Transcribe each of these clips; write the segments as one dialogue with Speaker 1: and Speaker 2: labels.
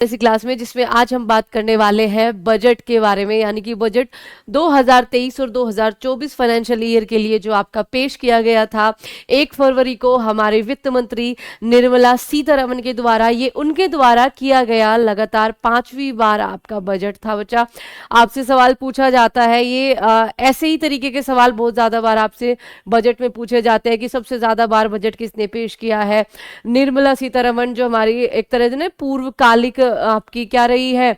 Speaker 1: इसी क्लास में जिसमें आज हम बात करने वाले हैं बजट के बारे में, यानी कि बजट 2023 और 2024 फाइनेंशियल ईयर के लिए जो आपका पेश किया गया था 1 फरवरी को हमारे वित्त मंत्री निर्मला सीतारमण के द्वारा। ये उनके द्वारा किया गया लगातार 5वीं बार आपका बजट था। बच्चा, आपसे सवाल पूछा जाता है, ये ऐसे ही तरीके के सवाल बहुत ज्यादा बार आपसे बजट में पूछे जाते हैं कि सबसे ज्यादा बार बजट किसने पेश किया है। निर्मला सीतारमण जो हमारी एक तरह से पूर्वकालिक आपकी क्या रही है,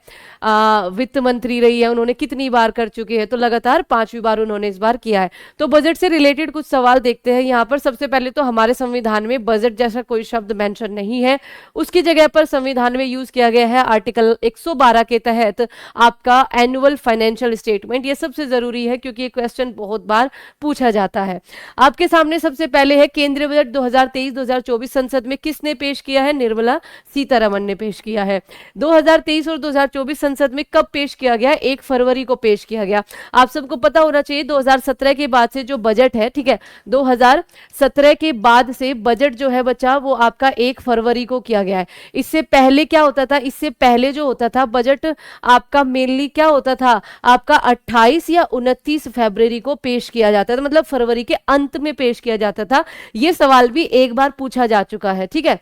Speaker 1: वित्त मंत्री रही है, उन्होंने कितनी बार कर चुके हैं, तो लगातार 5वीं बार उन्होंने इस बार किया है। तो बजट से रिलेटेड कुछ सवाल देखते हैं यहाँ पर। सबसे पहले तो हमारे संविधान में बजट जैसा कोई शब्द मेंशन नहीं है, उसकी जगह पर संविधान में यूज किया गया है आर्टिकल 112 के तहत आपका एनुअल फाइनेंशियल स्टेटमेंट। ये सबसे जरूरी है क्योंकि ये क्वेश्चन बहुत बार पूछा जाता है। आपके सामने सबसे पहले है केंद्रीय बजट 2023-2024 संसद में किसने पेश किया है? निर्मला सीतारमण ने पेश किया है। 2023 और 2024 संसद में कब पेश किया गया? 1 फरवरी को पेश किया गया। आप सबको पता होना चाहिए 2017 के बाद से जो बजट है, ठीक है, 2017 के बाद से बजट जो है बच्चा वो आपका 1 फरवरी को किया गया है। इससे पहले क्या होता था? इससे पहले जो होता था बजट आपका मेनली क्या होता था, आपका 28 या 29 फरवरी को पेश किया जाता था, मतलब फरवरी के अंत में पेश किया जाता था। यह सवाल भी एक बार पूछा जा चुका है, ठीक है।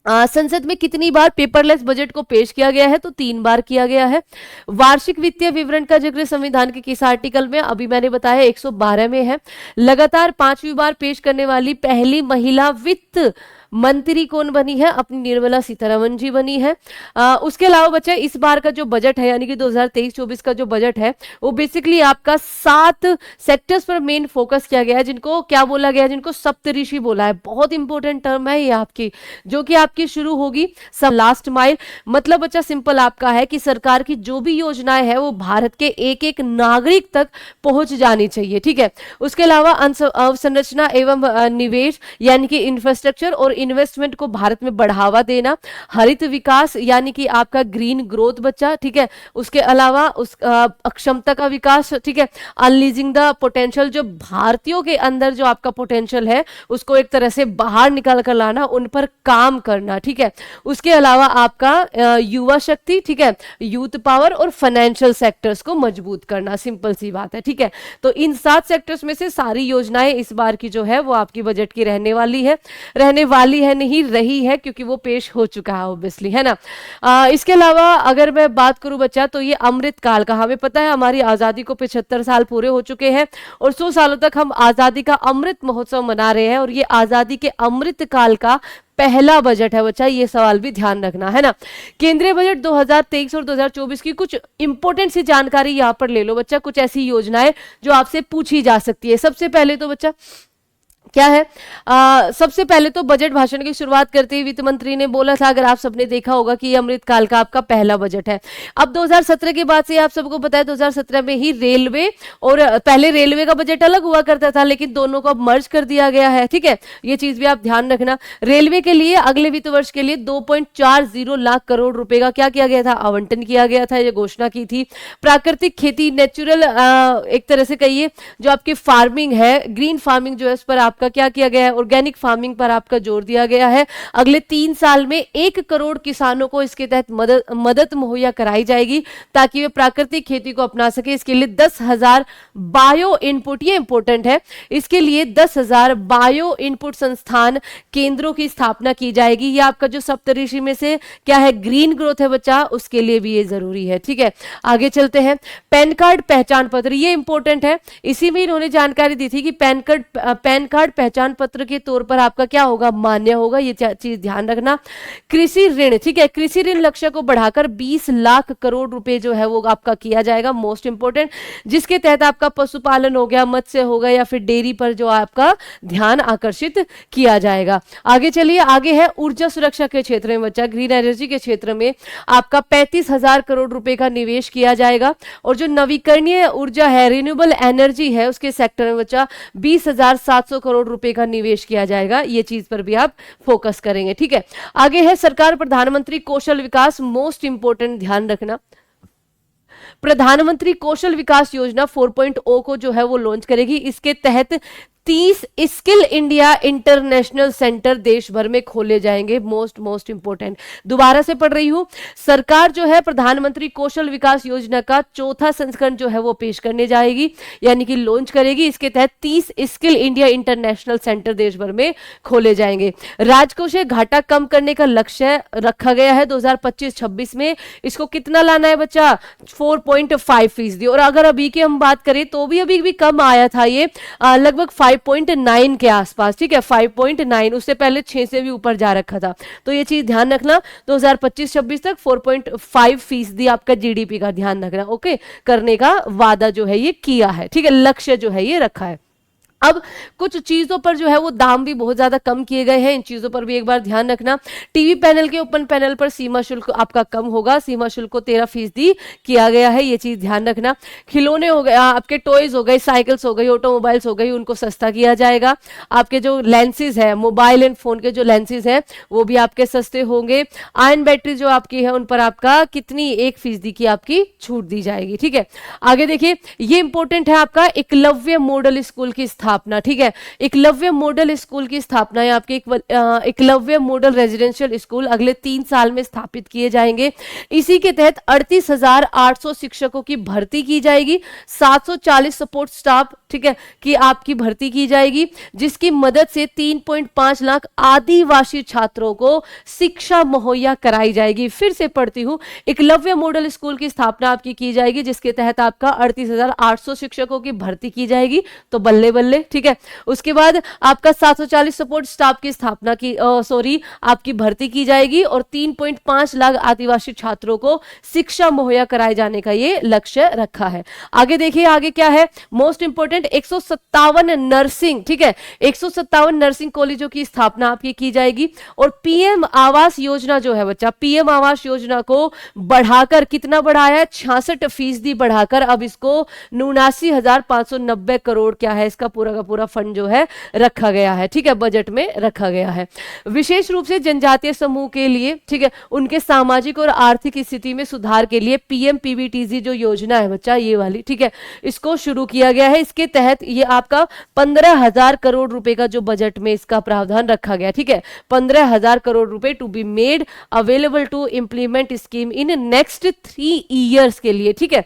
Speaker 1: संसद में कितनी बार पेपरलेस बजट को पेश किया गया है? तो 3 बार किया गया है। वार्षिक वित्तीय विवरण का जिक्र संविधान के किस आर्टिकल में? अभी मैंने बताया 112 में है। लगातार 5वीं बार पेश करने वाली पहली महिला वित्त मंत्री कौन बनी है? अपनी निर्मला सीतारमण जी बनी है। उसके अलावा बच्चा इस बार का जो बजट है यानी कि 2023-24 का जो बजट है वो बेसिकली आपका 7 सेक्टर्स पर मेन फोकस किया गया है, जिनको क्या बोला गया है? जिनको सप्तऋषि बोला है। बहुत इंपॉर्टेंट टर्म है ये आपकी, जो कि आपकी शुरू होगी सब लास्ट माइल। मतलब बच्चा सिंपल आपका है कि सरकार की जो भी योजनाएं है वो भारत के एक एक नागरिक तक पहुंच जानी चाहिए, ठीक है। उसके अलावा अवसंरचना एवं निवेश यानी कि इंफ्रास्ट्रक्चर और इन्वेस्टमेंट को भारत में बढ़ावा देना, हरित विकास यानी कि आपका ग्रीन ग्रोथ बच्चा, ठीक है। उसके अलावा उस अक्षमता का विकास, ठीक है। अनलीजिंग द पोटेंशियल, जो भारतीयों के अंदर जो आपका पोटेंशियल है उसको एक तरह से बाहर निकाल कर लाना, उन पर काम करना, ठीक है। उसके अलावा आपका युवा शक्ति, ठीक है, यूथ पावर और फाइनेंशियल सेक्टर्स को मजबूत करना। सिंपल सी बात है, ठीक है। तो इन 7 सेक्टर्स में से सारी योजनाएं इस बार की जो है वो आपकी बजट की रहने वाली है, नहीं रही है, क्योंकि वो पेश हो चुका है ऑब्वियसली, है ना। इसके अलावा अगर मैं बात करूं बच्चा तो ये अमृत काल का, हमें पता है हमारी आजादी को 75 साल पूरे हो चुके हैं और 100 सालों तक हम आजादी का अमृत महोत्सव मना रहे हैं, और ये आजादी के अमृत काल का पहला बजट है बच्चा। ये सवाल भी ध्यान रखना, है ना। केंद्रीय बजट 2023 और 2024 की कुछ इंपॉर्टेंट सी जानकारी यहां पर ले लो बच्चा, कुछ ऐसी योजनाएं जो आपसे पूछी जा सकती है। सबसे पहले तो बच्चा क्या है, सबसे पहले तो बजट भाषण की शुरुआत करते ही वित्त मंत्री ने बोला था, अगर आप सबने देखा होगा, कि ये अमृत काल का आपका पहला बजट है। अब 2017 के बाद से आप सबको पता है 2017 में ही रेलवे, और पहले रेलवे का बजट अलग हुआ करता था लेकिन दोनों को अब मर्ज कर दिया गया है, ठीक है। ये चीज भी आप ध्यान रखना। रेलवे के लिए अगले वित्त वर्ष के लिए 2.40 लाख करोड़ रुपए का क्या किया गया था? आवंटन किया गया था, ये घोषणा की थी। प्राकृतिक खेती, नेचुरल एक तरह से कहिए जो आपकी फार्मिंग है, ग्रीन फार्मिंग जो है, उस पर आपका क्या किया गया है? ऑर्गेनिक फार्मिंग पर आपका जोर दिया गया है। अगले 3 साल में 1 करोड़ किसानों को इसके तहत मदद मुहैया कराई जाएगी ताकि वे प्राकृतिक खेती को अपना सके। इसके लिए 10,000 बायो इनपुट, ये इंपॉर्टेंट है, इसके लिए 10,000 बायो इनपुट संस्थान केंद्रों की स्थापना की जाएगी। ये आपका जो सप्तऋषि में से क्या है, ग्रीन ग्रोथ है बच्चा, उसके लिए भी ये जरूरी है, ठीक है। आगे चलते हैं। पैन कार्ड पहचान पत्र, ये इंपॉर्टेंट है। इसी में इन्होंने जानकारी दी थी कि पैन कार्ड पहचान पत्र के तौर पर आपका क्या होगा? मान्य होगा। ये चीज ध्यान रखना। कृषि ऋण, ठीक है, कृषि ऋण लक्ष्य को बढ़ाकर 20 लाख करोड़ रुपए जो है वो आपका किया जाएगा, मोस्ट इंपोर्टेंट, जिसके तहत आपका पशुपालन हो गया, मत्स्य हो गया, या फिर डेयरी पर जो आपका ध्यान आकर्षित किया जाएगा। आगे चलिए, आगे है ऊर्जा सुरक्षा के क्षेत्र में बच्चा, ग्रीन एनर्जी के क्षेत्र में आपका 35,000 करोड़ रुपए का निवेश किया जाएगा। और जो नवीकरणीय ऊर्जा है, रिन्यूएबल एनर्जी है, उसके सेक्टर में बच्चा 20,700 करोड़ रुपए का निवेश किया जाएगा। ये चीज पर भी आप फोकस करेंगे, ठीक है। आगे है सरकार प्रधानमंत्री कौशल विकास, मोस्ट इंपोर्टेंट, ध्यान रखना। प्रधानमंत्री कौशल विकास योजना 4.0 को जो है वो लॉन्च करेगी। इसके तहत 30 स्किल इंडिया इंटरनेशनल सेंटर देश भर में खोले जाएंगे। मोस्ट इंपोर्टेंट, दोबारा से पढ़ रही हूं, सरकार जो है प्रधानमंत्री कौशल विकास योजना का चौथा संस्करण जो है वो पेश करने जाएगी, यानी कि लॉन्च करेगी। इसके तहत 30 स्किल इंडिया इंटरनेशनल सेंटर देश भर में खोले जाएंगे। राजकोषीय घाटा कम करने का लक्ष्य रखा गया है 2025-26 में। इसको कितना लाना है बच्चा? 4.5%। और अगर अभी की हम बात करें तो भी अभी भी कम आया था ये, लगभग 5.9 के आसपास, ठीक है, 5.9, उससे पहले 6 से भी ऊपर जा रखा था। तो ये चीज ध्यान रखना, 2025-26 तक 4.5% आपका जीडीपी का ध्यान रखना, ओके, करने का वादा जो है ये किया है, ठीक है, लक्ष्य जो है ये रखा है। अब कुछ चीजों पर जो है वो दाम भी बहुत ज्यादा कम किए गए हैं, इन चीजों पर भी एक बार ध्यान रखना। टीवी पैनल के ओपन पैनल पर सीमा शुल्क आपका कम होगा, सीमा शुल्क को 13% किया गया है, ये चीज ध्यान रखना। खिलौने हो गए, आपके टॉयज हो गए, साइकिल्स हो गई, ऑटोमोबाइल्स हो गई, उनको सस्ता किया जाएगा। आपके जो लेंसेज है, मोबाइल एंड फोन के जो लेंसेज है वो भी आपके सस्ते होंगे। आयन बैटरी जो आपकी है उन पर आपका कितनी 1% की आपकी छूट दी जाएगी, ठीक है। आगे देखिए, ये इंपॉर्टेंट है आपका एकलव्य मॉडल स्कूल की स्थापना, ठीक है। एकलव्य मॉडल स्कूल की स्थापना है आपके एकलव्य मॉडल रेजिडेंशियल स्कूल अगले 3 साल में स्थापित किए जाएंगे। इसी के तहत 38,800 शिक्षकों की भर्ती की जाएगी, 740 सपोर्ट स्टाफ, ठीक है, कि आपकी भर्ती की जाएगी, जिसकी मदद से 3.5 लाख आदिवासी छात्रों को शिक्षा मुहैया कराई जाएगी। फिर से पढ़ती हूं, एकलव्य मॉडल स्कूल की स्थापना आपकी की जाएगी, जिसके तहत आपका 38,800 शिक्षकों की भर्ती की जाएगी, तो बल्ले बल्ले, ठीक है। उसके बाद आपका 740 सपोर्ट स्टाफ की स्थापना की आपकी भर्ती की जाएगी और 3.5 लाख आदिवासी छात्रों को शिक्षा मुहैया कराए जाने का ये लक्ष्य रखा है। आगे देखिए, आगे क्या है, मोस्ट इंपोर्टेंट, 157 नर्सिंग, ठीक है, 157 नर्सिंग कॉलेजों की स्थापना आपकी की जाएगी। और पीएम आवास योजना जो है बच्चा, पीएम आवास योजना को बढ़ाकर कितना बढ़ाया है? 66% बढ़ाकर अब इसको 79,590 करोड़ क्या है इसका पूरा का पूरा फंड जो है रखा गया है, ठीक है, बजट में रखा गया है। विशेष रूप से जनजातीय समूह के लिए, ठीक है, उनके सामाजिक और आर्थिक स्थिति में सुधार के लिए पीएम पीबीटीजी जो योजना है बच्चा, ये वाली, ठीक है, इसको शुरू किया गया है। इसके तहत ये आपका 15,000 करोड़ रुपए का जो बजट में इसका प्रावधान रखा गया, ठीक है, 15,000 करोड़ रुपए to be made available to implement scheme in next 3 years के लिए, ठीक है।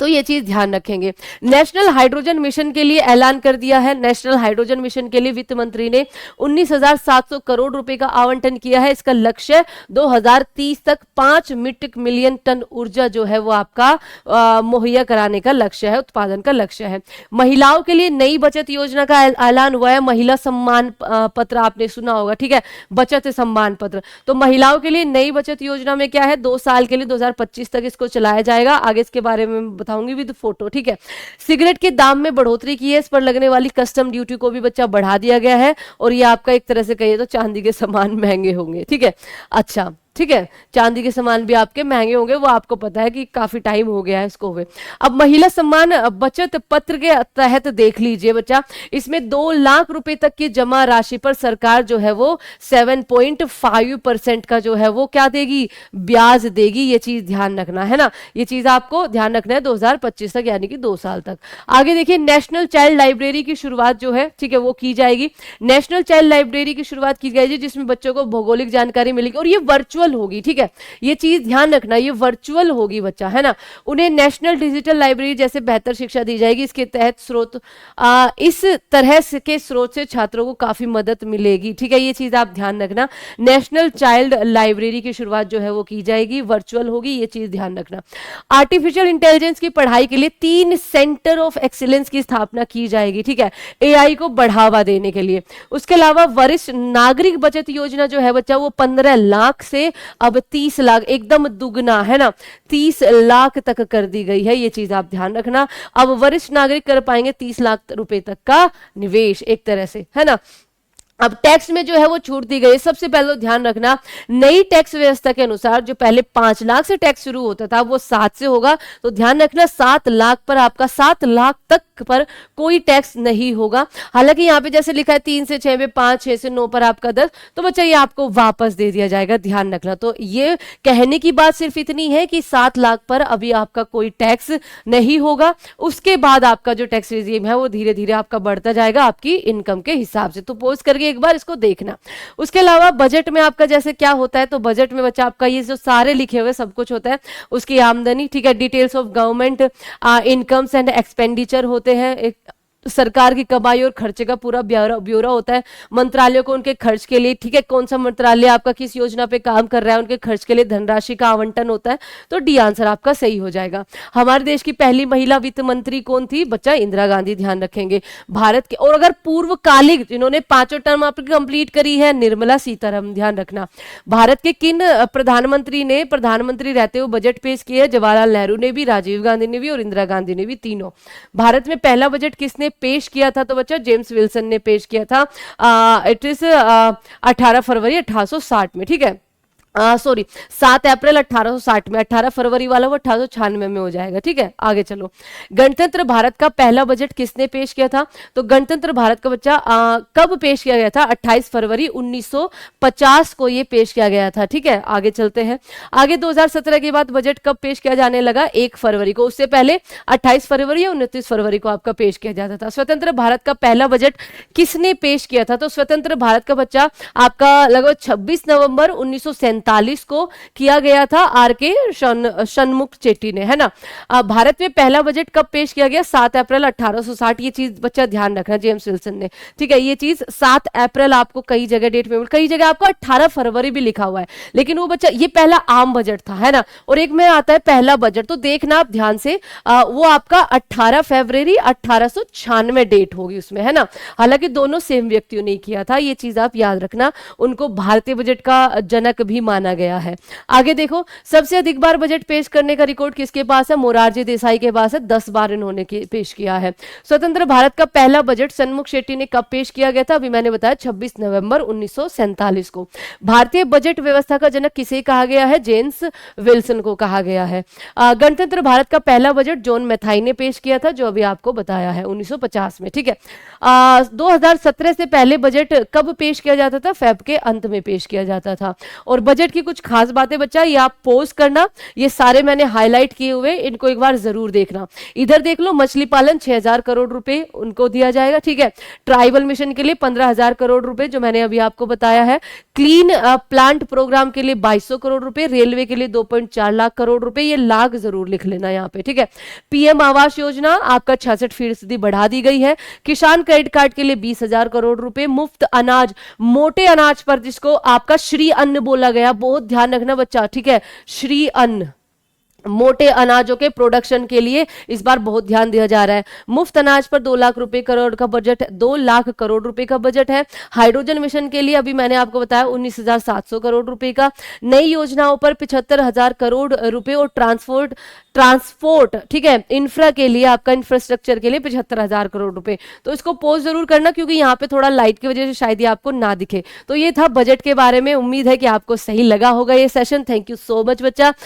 Speaker 1: तो ये चीज ध्यान रखेंगे। नेशनल हाइड्रोजन मिशन के लिए ऐलान कर दिया है, नेशनल हाइड्रोजन मिशन के लिए वित्त मंत्री ने 19,700 करोड़ रुपए का आवंटन किया है। इसका लक्ष्य 2030 तक 5 मीट्रिक मिलियन टन ऊर्जा जो है वो आपका मुहैया कराने का लक्ष्य है, उत्पादन का लक्ष्य है। महिलाओं के लिए नई बचत योजना का ऐलान हुआ है, महिला सम्मान पत्र आपने सुना होगा, ठीक है, बचत सम्मान पत्र। तो महिलाओं के लिए नई बचत योजना में क्या है, 2 साल के लिए 2025 तक इसको चलाया जाएगा। आगे इसके बारे में बताऊंगी विद फोटो, ठीक है। सिगरेट के दाम में बढ़ोतरी की है, इस पर लगने वाली कस्टम ड्यूटी को भी बच्चा बढ़ा दिया गया है और ये आपका एक तरह से कहिए तो चांदी के समान महंगे होंगे, ठीक है। अच्छा, ठीक है, चांदी के सामान भी आपके महंगे होंगे, वो आपको पता है कि काफी टाइम हो गया है इसको हुए। अब महिला सम्मान बचत पत्र के तहत देख लीजिए बच्चा, इसमें 2 लाख रुपए तक की जमा राशि पर सरकार जो है वो 7.5% का जो है वो क्या देगी, ब्याज देगी। ये चीज ध्यान रखना है ना, ये चीज आपको ध्यान रखना है 2025 तक, यानी कि 2 साल तक। आगे देखिए, नेशनल चाइल्ड लाइब्रेरी की शुरुआत जो है, ठीक है, वो की जाएगी। नेशनल चाइल्ड लाइब्रेरी की शुरुआत की जाएगी जिसमें बच्चों को भौगोलिक जानकारी मिलेगी और ये वर्चुअल होगी, ठीक है, ये चीज ध्यान रखना, ये वर्चुअल होगी बच्चा, है ना। उन्हें नेशनल डिजिटल लाइब्रेरी जैसे बेहतर शिक्षा दी जाएगी। इसके तहत स्रोत इस तरह के स्रोत से छात्रों को काफी मदद मिलेगी, ठीक है, ये चीज आप ध्यान रखना। नेशनल चाइल्ड लाइब्रेरी की शुरुआत जो है वो की जाएगी, वर्चुअल होगी, ये चीज ध्यान रखना। आर्टिफिशियल इंटेलिजेंस की पढ़ाई के लिए 3 सेंटर ऑफ एक्सीलेंस की स्थापना की जाएगी, ठीक है, एआई को बढ़ावा देने के लिए। उसके अलावा वरिष्ठ नागरिक बचत योजना जो है बच्चा वो 15 लाख से अब 30 लाख, एकदम दुगना, है ना, 30 लाख तक कर दी गई है, ये चीज आप ध्यान रखना। अब वरिष्ठ नागरिक कर पाएंगे 30 लाख रुपए तक का निवेश, एक तरह से, है ना। अब टैक्स में जो है वो छूट दी गई है। सबसे पहले तो ध्यान रखना, नई टैक्स व्यवस्था के अनुसार जो पहले 5 लाख से टैक्स शुरू होता था वो 7 से होगा, तो ध्यान रखना 7 लाख पर आपका 7 लाख तक पर कोई टैक्स नहीं होगा। हालांकि यहाँ पे जैसे लिखा है 3 से 6 में 5, 6 से 9 पर आपका 10, तो बच्चा ये आपको वापस दे दिया जाएगा, ध्यान रखना। तो ये कहने की बात सिर्फ इतनी है कि 7 लाख पर अभी आपका कोई टैक्स नहीं होगा। उसके बाद आपका जो टैक्स रिजीम है वो धीरे धीरे आपका बढ़ता जाएगा आपकी इनकम के हिसाब से। तो पोस्ट करके एक बार इसको देखना। उसके अलावा बजट में आपका जैसे क्या होता है, तो बजट में बच्चा आपका ये जो सारे लिखे हुए सब कुछ होता है, उसकी आमदनी, ठीक है, details of government incomes and expenditure होते हैं, एक सरकार की कमाई और खर्चे का पूरा ब्यौरा होता है। मंत्रालयों को उनके खर्च के लिए, ठीक है, कौन सा मंत्रालय आपका किस योजना पे काम कर रहा है, उनके खर्च के लिए धनराशि का आवंटन होता है। तो डी आंसर आपका सही हो जाएगा। हमारे देश की पहली महिला वित्त मंत्री कौन थी बच्चा? इंदिरा गांधी, ध्यान रखेंगे। भारत के, और अगर पूर्वकालिक जिन्होंने 5 टर्म आपकी कंप्लीट करी है, निर्मला सीतारमण, ध्यान रखना। भारत के किन प्रधानमंत्री ने प्रधानमंत्री रहते हुए बजट पेश किए? जवाहरलाल नेहरू ने भी, राजीव गांधी ने भी और इंदिरा गांधी ने भी, तीनों। भारत में पहला बजट किसने पेश किया था? तो बच्चा जेम्स विल्सन ने पेश किया था। इट इज 18 फरवरी 1860 में, ठीक है, सॉरी 7 अप्रैल 1860 में। 18 फरवरी वाला वो 1896 में हो जाएगा, ठीक है। आगे चलो, गणतंत्र भारत का पहला बजट किसने पेश किया था? तो गणतंत्र भारत का बच्चा कब पेश किया गया था? 28 फरवरी 1950 को ये पेश किया गया था, ठीक है। आगे चलते हैं। आगे 2017 के बाद बजट कब पेश किया जाने लगा? 1 फरवरी को। उससे पहले 28 फरवरी या 29 फरवरी को आपका पेश किया जाता था। स्वतंत्र भारत का पहला बजट किसने पेश किया था? तो स्वतंत्र भारत का बच्चा आपका लगभग 26 नवंबर 1947 को किया गया था, आर के षणमुख चेट्टी ने, है ना। भारत में पहला बजट कब पेश किया गया? 7 अप्रैल 1860। ये चीज बच्चा ध्यान रखना, जेम्स विल्सन ने, ठीक है। ये चीज 7 अप्रैल आपको कई जगह डेट में, कई जगह आपको 18 फरवरी भी लिखा हुआ है, लेकिन वो बच्चा ये पहला आम बजट था, है ना। और एक में आता है पहला बजट, तो देखना आप ध्यान से, वो आपका 18 फरवरी 1896 डेट होगी उसमें, है ना। हालांकि दोनों सेम व्यक्तियों ने किया था, ये चीज आप याद रखना। उनको भारतीय बजट का जनक भी माना गया है। आगे देखो, सबसे अधिक बार बजट पेश करने का रिकॉर्ड किसके पास है? मोरारजी देसाई के पास है, 10 बार इन्होंने पेश किया है। स्वतंत्र भारत का पहला बजट षणमुख शेट्टी ने कब पेश किया गया था? अभी मैंने बताया 26 नवंबर 1947 को। भारतीय बजट व्यवस्था का जनक किसे कहा गया है? जेम्स विल्सन को कहा गया है। गणतंत्र भारत का पहला बजट जॉन मैथाई ने पेश किया था, जो अभी आपको बताया है 1950 में, ठीक है। 2017 से पहले बजट कब पेश किया जाता था? फेब के अंत में पेश किया जाता था। और बजट की कुछ खास बातें बच्चा, ये आप पोस्ट करना, ये सारे मैंने हाईलाइट किए हुए, इनको एक बार जरूर देखना। इधर देख लो, मछली पालन 6000 करोड़ रुपए उनको दिया जाएगा, ठीक है। ट्राइबल मिशन के लिए 15000 करोड़ रुपए, जो मैंने अभी आपको बताया है। क्लीन प्लांट प्रोग्राम के लिए 2200 करोड़ रुपए, रेलवे के लिए 2.4 लाख करोड़ रुपए, ये लाख जरूर लिख लेना यहाँ पे, ठीक है। पीएम आवास योजना आपका 66% बढ़ा दी गई है। किसान क्रेडिट कार्ड के लिए 20,000 करोड़ रुपए। मुफ्त अनाज, मोटे अनाज पर, जिसको आपका श्री अन्न बोला गया, बहुत ध्यान रखना बच्चा, ठीक है। श्री अन्न, मोटे अनाजों के प्रोडक्शन के लिए इस बार बहुत ध्यान दिया जा रहा है। मुफ्त अनाज पर 2 लाख रुपए करोड़ का बजट, 2 लाख करोड़ रुपए का बजट है। हाइड्रोजन मिशन के लिए अभी मैंने आपको बताया 19,700 करोड़ रुपए का। नई योजनाओं पर 75,000 करोड़ रुपए और ट्रांसपोर्ट, ठीक है, इंफ्रा के लिए, आपका इंफ्रास्ट्रक्चर के लिए 75,000 करोड़ रुपए। तो इसको पोस्ट जरूर करना, क्योंकि यहाँ पे थोड़ा लाइट की वजह से शायद ये आपको ना दिखे। तो ये था बजट के बारे में। उम्मीद है कि आपको सही लगा होगा ये session. Thank you so much बच्चा। अब